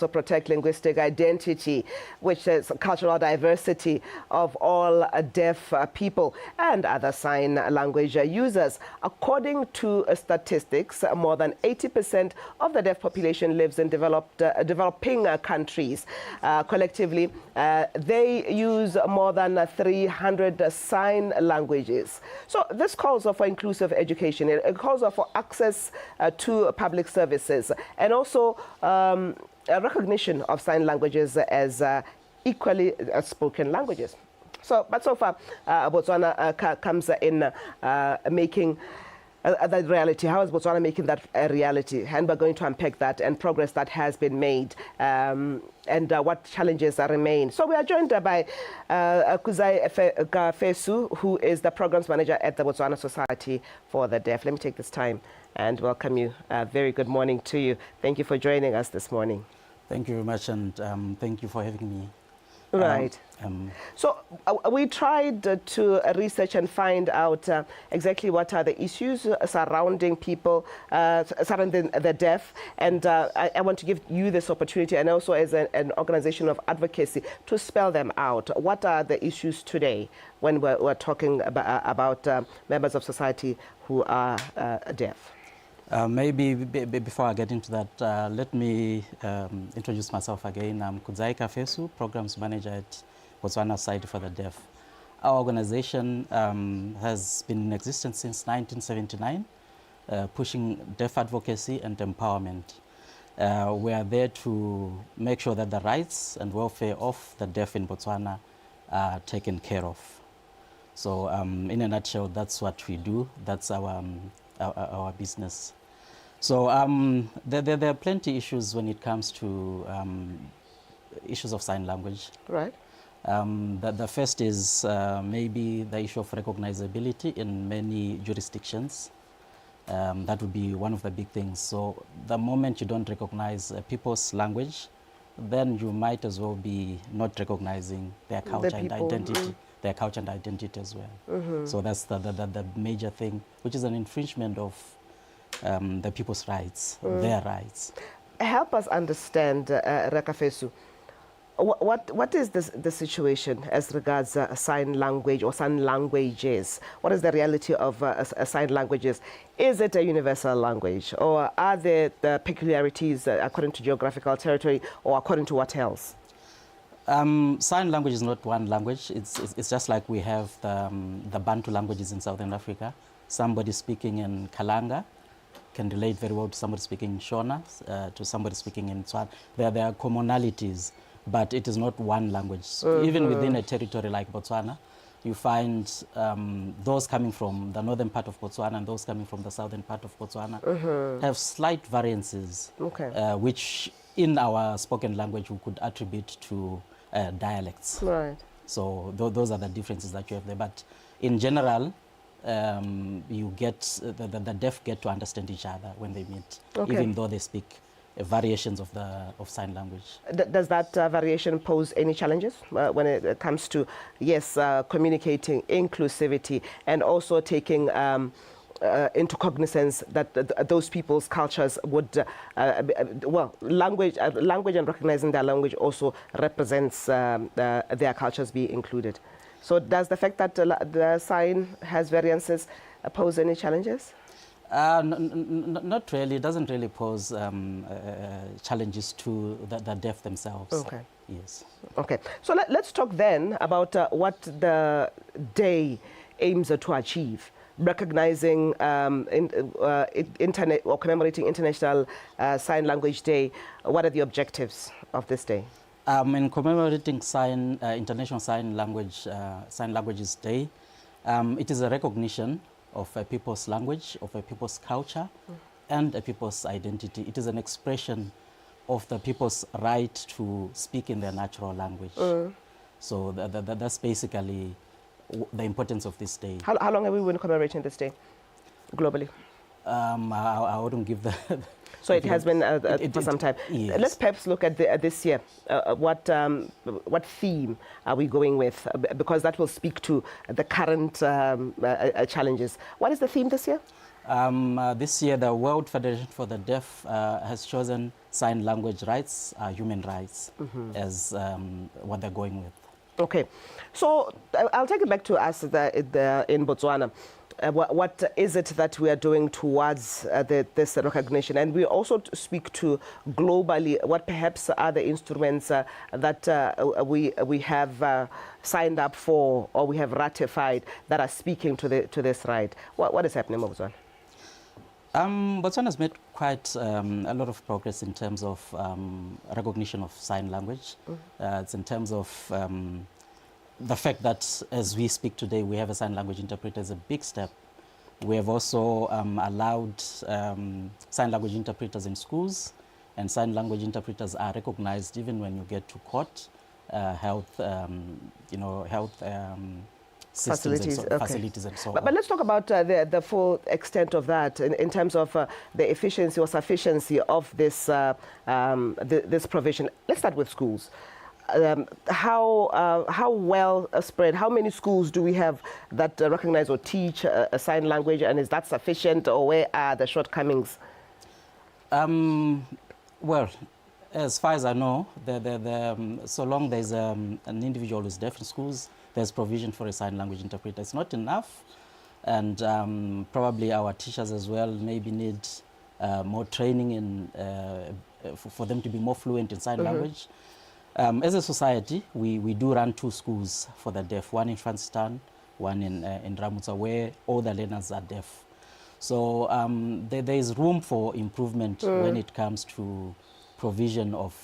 also protect linguistic identity, which is cultural diversity of all deaf people and other sign language users. According to statistics, more than 80% of the deaf population lives in developing countries. Collectively, they use more than 300 sign languages. So this calls for inclusive education. It calls for access to public services and also a recognition of sign languages as equally spoken languages. So, but so far, Botswana comes in making that reality. How is Botswana making that a reality? And we're going to unpack that and progress that has been made and what challenges remain. So we are joined by Kudzai Kafesu, who is the programs manager at the Botswana Society for the Deaf. Let me take this time and welcome you. Very good morning to you. Thank you for joining us this morning. Thank you very much, and thank you for having me. Right. So we tried to research and find out exactly what are the issues surrounding people, surrounding the deaf. And I want to give you this opportunity, and also as an organization of advocacy, to spell them out. What are the issues today when we're talking about members of society who are deaf? Maybe before I get into that, let me introduce myself again. I'm Kudzai Kafesu, Programs Manager at Botswana Society for the Deaf. Our organization has been in existence since 1979, pushing deaf advocacy and empowerment. We are there to make sure that the rights and welfare of the deaf in Botswana are taken care of. So in a nutshell, that's what we do. That's our business. So there are plenty of issues when it comes to issues of sign language. Right. The first is maybe the issue of recognizability in many jurisdictions. That would be one of the big things. So the moment you don't recognize people's language, then you might as well be not recognizing their culture and identity. Their culture and identity as well. So that's the major thing, which is an infringement of the people's rights, their rights. Help us understand, Kafesu, what is the situation as regards sign language or sign languages? What is the reality of sign languages? Is it a universal language, or are there the peculiarities according to geographical territory, or according to what else? Sign language is not one language. It's just like we have the Bantu languages in Southern Africa. Somebody speaking in Kalanga can relate very well to somebody speaking in Shona, to somebody speaking in Tswana. There are commonalities, but it is not one language. So even within a territory like Botswana, you find those coming from the northern part of Botswana and those coming from the southern part of Botswana have slight variances, which in our spoken language we could attribute to dialects. Right. So those are the differences that you have there. But in general, you get the deaf get to understand each other when they meet, even though they speak variations of sign language. Does that variation pose any challenges when it comes to, yes, communicating inclusivity and also taking into cognizance that those people's cultures would, well, language and recognizing their language also represents their cultures be included. So does the fact that the sign has variances pose any challenges? Not really. It doesn't really pose challenges to the deaf themselves. Okay. Yes. Okay. So let's talk then about what the day aims to achieve. Recognizing internet or commemorating International Sign Language Day. What are the objectives of this day? In commemorating International Sign Languages Day, it is a recognition of a people's language, of a people's culture, and a people's identity. It is an expression of the people's right to speak in their natural language. So that's basically the importance of this day. How long have we been commemorating this day globally? I wouldn't give the... So it has been for some time. Yes. Let's perhaps look at this year. What theme are we going with? Because that will speak to the current challenges. What is the theme this year? This year, the World Federation for the Deaf has chosen sign language rights, human rights, as what they're going with. Okay, so I'll take it back to us in Botswana. What is it that we are doing towards this recognition? And we also speak to globally what perhaps are the instruments that we have signed up for or we have ratified that are speaking to this right. What is happening in Botswana? Botswana has made quite a lot of progress in terms of recognition of sign language. It's in terms of the fact that as we speak today, we have a sign language interpreter is a big step. We have also allowed sign language interpreters in schools, and sign language interpreters are recognized even when you get to court, health, health facilities, facilities and so on. But let's talk about the full extent of that in terms of the efficiency or sufficiency of this, this provision. Let's start with schools. How well spread, how many schools do we have that recognize or teach a sign language, and is that sufficient, or where are the shortcomings? Well, as far as I know, so long there's an individual who's deaf in schools, there's provision for a sign language interpreter. It's not enough, and probably our teachers as well maybe need more training in, for them to be more fluent in sign language. As a society, we do run 2 schools for the deaf, one in Francistown, one in Ramutsa, where all the learners are deaf. So there is room for improvement when it comes to provision of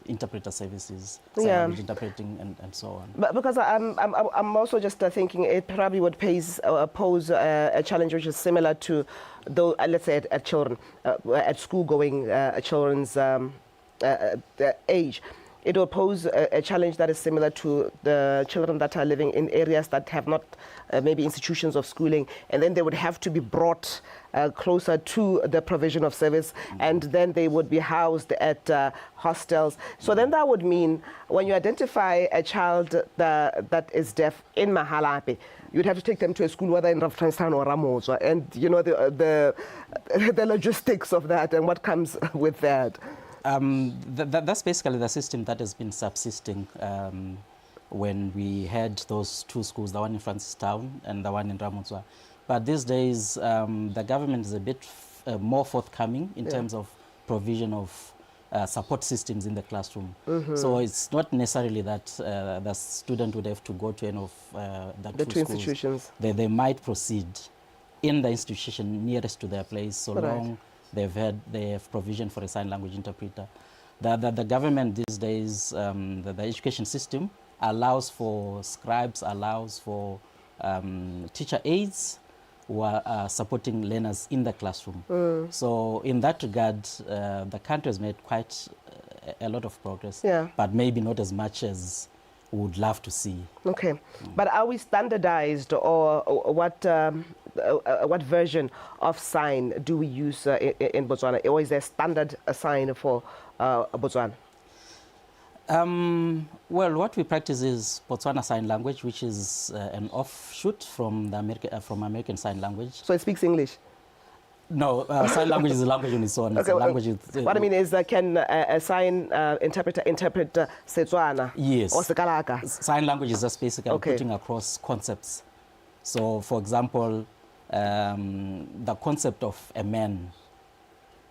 interpreter services, sign language interpreting, and so on. But because I'm also just thinking it probably would pose a challenge which is similar to, though, let's say at children, at school-going children's age. It will pose a challenge that is similar to the children that are living in areas that have not maybe institutions of schooling, and then they would have to be brought closer to the provision of service, and then they would be housed at hostels. So then that would mean when you identify a child that is deaf in Mahalape, you'd have to take them to a school, whether in Francistown or Ramotsa, and you know the logistics of that and what comes with that. That's basically the system that has been subsisting when we had those 2 schools, the one in Francistown and the one in Ramutsa. But these days, the government is a bit more forthcoming in terms of provision of support systems in the classroom. So it's not necessarily that the student would have to go to any of the 2 institutions. They might proceed in the institution nearest to their place, so long they have provision for a sign language interpreter. The government these days, the education system allows for scribes, allows for teacher aides who are supporting learners in the classroom. So in that regard, the country has made quite a lot of progress, but maybe not as much as we would love to see. Okay, but are we standardized, or what version of sign do we use in Botswana, or is there standard sign for Botswana? Well, what we practice is Botswana Sign Language, which is an offshoot from the American Sign Language. So it speaks English? No, sign language is a language on its own. It's a language what I mean is, can a sign interpreter interpret Setswana? Yes. Or Sekalaka? Sign language is just basically putting across concepts. So, for example, the concept of a man,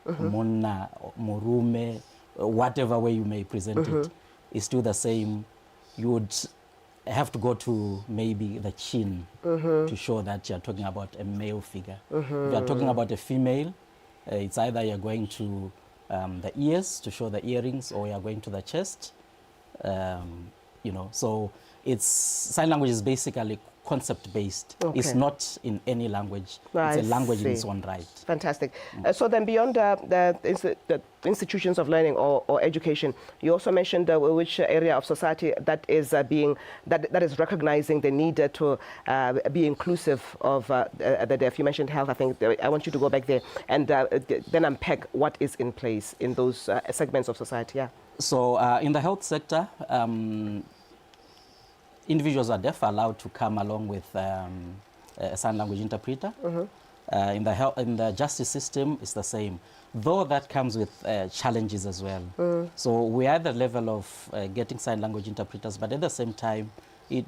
monna, morume, whatever way you may present it, is still the same. You would have to go to maybe the chin to show that you're talking about a male figure. If you're talking about a female, it's either you're going to the ears to show the earrings, or you're going to the chest. You know, so it's sign language is basically concept-based. It's not in any language. It's a language in its own right. Fantastic. So then beyond the institutions of learning or education, you also mentioned which area of society that is that is recognizing the need to be inclusive of the deaf. You mentioned health. I think I want you to go back there and then unpack what is in place in those segments of society. Yeah. So in the health sector, individuals are deaf are allowed to come along with a sign language interpreter. In the justice system, it's the same, though that comes with challenges as well. So we are at the level of getting sign language interpreters, but at the same time,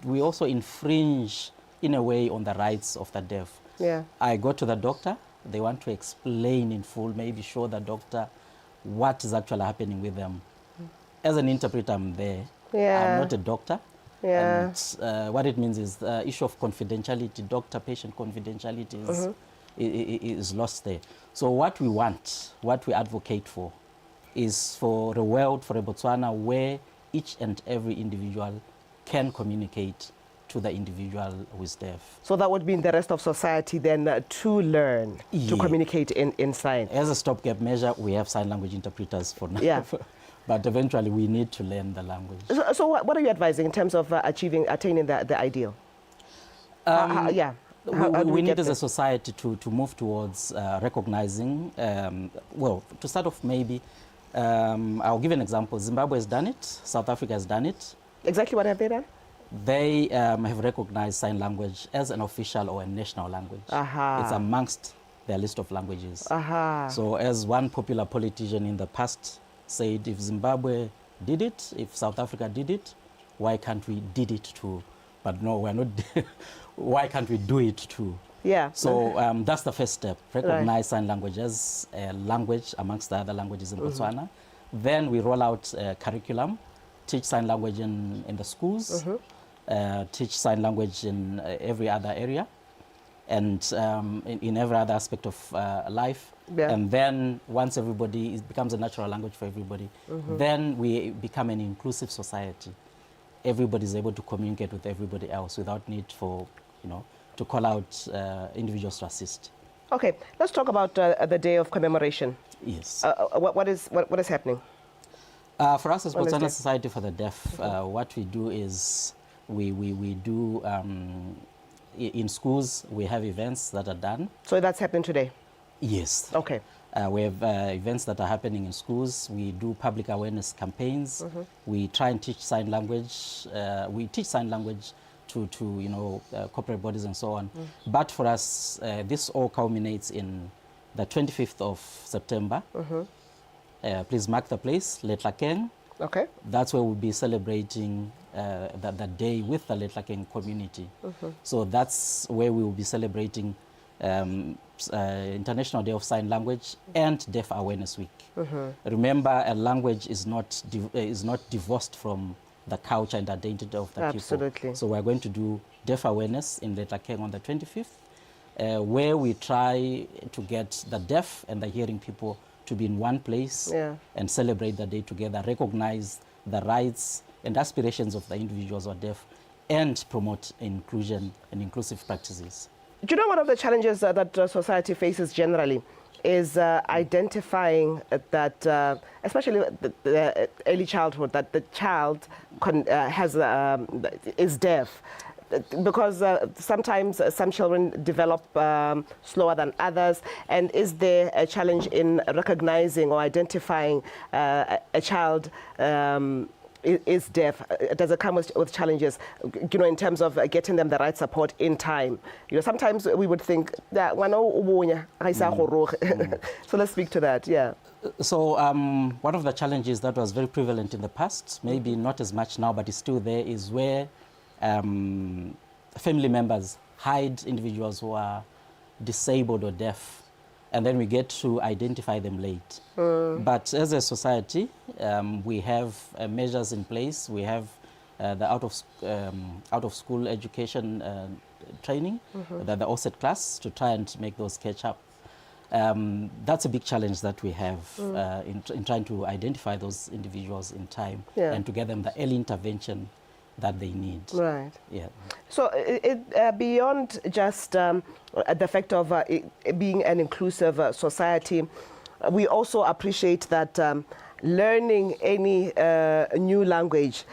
we also infringe in a way on the rights of the deaf. Yeah. I go to the doctor, they want to explain in full, maybe show the doctor what is actually happening with them. As an interpreter, I'm there. Yeah. I'm not a doctor. Yeah. And what it means is the issue of confidentiality, doctor-patient confidentiality is lost there. So what we want, what we advocate for, is for a world, for a Botswana, where each and every individual can communicate to the individual who is deaf. So that would mean the rest of society then to learn to communicate in sign. As a stopgap measure, we have sign language interpreters for now. Yeah. But eventually we need to learn the language. So what are you advising in terms of attaining the ideal? We need as a society to move towards recognizing, well, to start off maybe, I'll give an example. Zimbabwe has done it, South Africa has done it. Exactly what have they done? They have recognized sign language as an official or a national language. It's amongst their list of languages. So as one popular politician in the past said, if Zimbabwe did it, if South Africa did it, why can't we did it too? But no, we're not. Why can't we do it too? Yeah. So that's the first step. Recognize sign language as a language amongst the other languages in Botswana. Then we roll out a curriculum, teach sign language in the schools, teach sign language in every other area, and in every other aspect of life. Yeah. And then once everybody, it becomes a natural language for everybody, then we become an inclusive society. Everybody is able to communicate with everybody else without need for, to call out individuals to assist. Okay, let's talk about the day of commemoration. Yes. What is happening? For us as Botswana Society for the Deaf, what we do is we do, in schools, we have events that are done. So that's happening today? Yes. Okay. We have events that are happening in schools. We do public awareness campaigns. We try and teach sign language. We teach sign language to corporate bodies and so on. But for us, this all culminates in the 25th of September. Please mark the place, Letlakeng. Okay. That's where we'll be celebrating the day with the Letlakeng community. So that's where we will be celebrating International Day of Sign Language and Deaf Awareness Week. Remember, a language is not divorced from the culture and identity of the people. Absolutely. So we're going to do Deaf Awareness in Letlakeng on the 25th, where we try to get the deaf and the hearing people to be in one place and celebrate the day together, recognize the rights and aspirations of the individuals who are deaf, and promote inclusion and inclusive practices. Do you know one of the challenges that society faces generally is identifying that, especially the early childhood, that the child is deaf? Because sometimes some children develop slower than others, and is there a challenge in recognizing or identifying a child is deaf? Does it come with challenges, in terms of getting them the right support in time? Sometimes we would think that so let's speak to that. Yeah. So one of the challenges that was very prevalent in the past, maybe not as much now, but it's still there, is where family members hide individuals who are disabled or deaf, and then we get to identify them late. But as a society, we have measures in place. We have the out of school education training, the offset class, to try and make those catch up. That's a big challenge that we have in trying to identify those individuals in time and to get them the early intervention that they need. Right. Yeah. So beyond just the fact of being an inclusive society, we also appreciate that learning any new language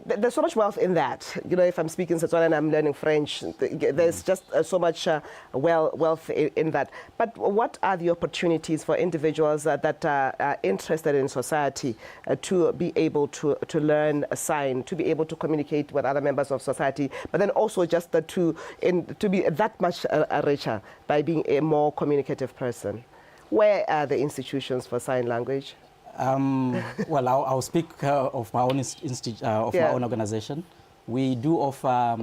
there's so much wealth in that. If I'm speaking Setswana and I'm learning French, there's just so much wealth in that. But what are the opportunities for individuals that are interested in society to be able to learn a sign, to be able to communicate with other members of society, but then also just to be that much richer by being a more communicative person? Where are the institutions for sign language? Well, I'll speak of my own my own organization. We do offer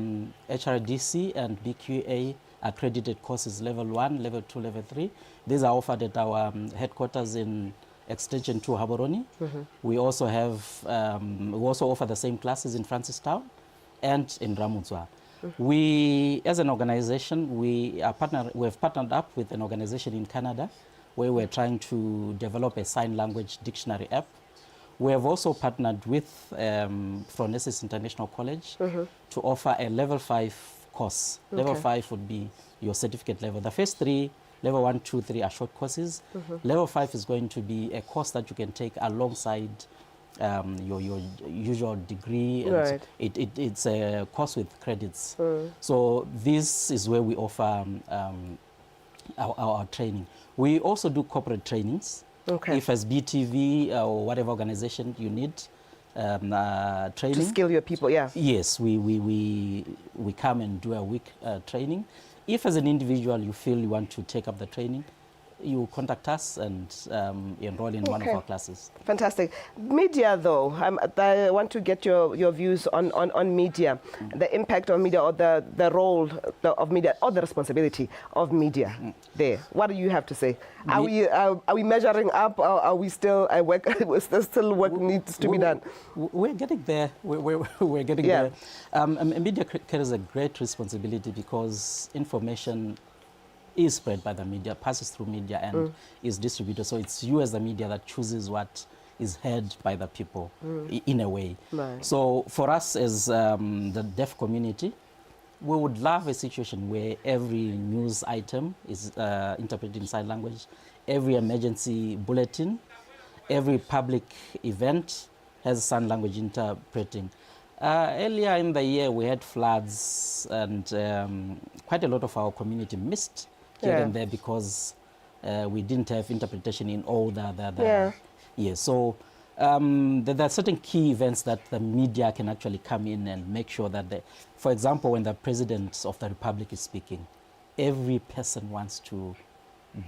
HRDC and BQA accredited courses, level 1, level 2, level 3. These are offered at our headquarters in Extension 2 Haboroni. We also offer the same classes in Francistown and in Ramutswa. We, as an organization, we have partnered up with an organization in Canada where we're trying to develop a sign language dictionary app. We have also partnered with Phronesis International College to offer a level 5 course. Level 5 would be your certificate level. The first 3, level 1, 2, 3 are short courses. Level 5 is going to be a course that you can take alongside your usual degree. Right. It's a course with credits. So this is where we offer our training. We also do corporate trainings. If as BTV or whatever organization you need training. To skill your people, yeah. Yes, we come and do a week training. If as an individual you feel you want to take up the training, you contact us and enroll in one of our classes. Fantastic. Media, though, I want to get your views on media, the impact of media, or the role of media, or the responsibility of media there. What do you have to say? Are we measuring up, or are we still still work needs to be done? We're getting there. We're getting there. Media carries a great responsibility because information is spread by the media, passes through media, and is distributed. So it's you as the media that chooses what is heard by the people in a way. Right. So for us as the deaf community, we would love a situation where every news item is interpreted in sign language, every emergency bulletin, every public event has sign language interpreting. Earlier in the year, we had floods, and quite a lot of our community missed here and there because we didn't have interpretation in all the years. So there are certain key events that the media can actually come in and make sure that, for example, when the President of the Republic is speaking, every person wants to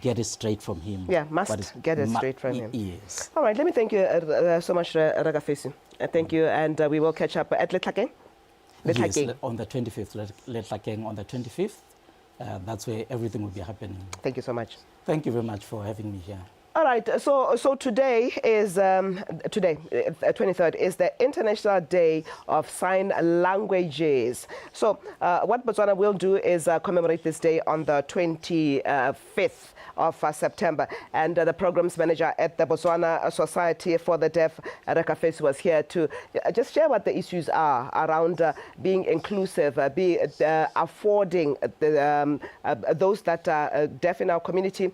get it straight from him. Yeah, must get it straight from him. Yes. All right, let me thank you so much, Kafesu. Thank you, and we will catch up at Letlhakeng. Yes, on the 25th, Letlhakeng on the 25th. That's where everything will be happening. Thank you so much. Thank you very much for having me here. All right, so today is, 23rd, is the International Day of Sign Languages. So what Botswana will do is commemorate this day on the 25th of September. And the programs manager at the Botswana Society for the Deaf, Kafesu, was here to just share what the issues are around being inclusive, affording those that are deaf in our community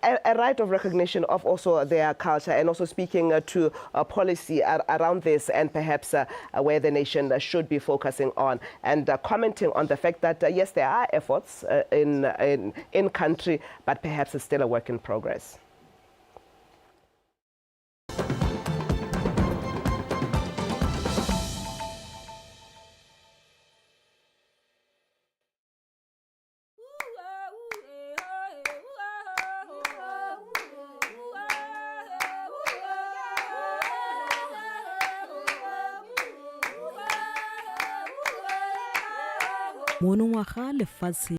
a right of recognition of also their culture, and also speaking to policy around this, and perhaps where the nation should be focusing on, and commenting on the fact that yes, there are efforts in country, but perhaps it's still a work in progress. monongwaga lefatshe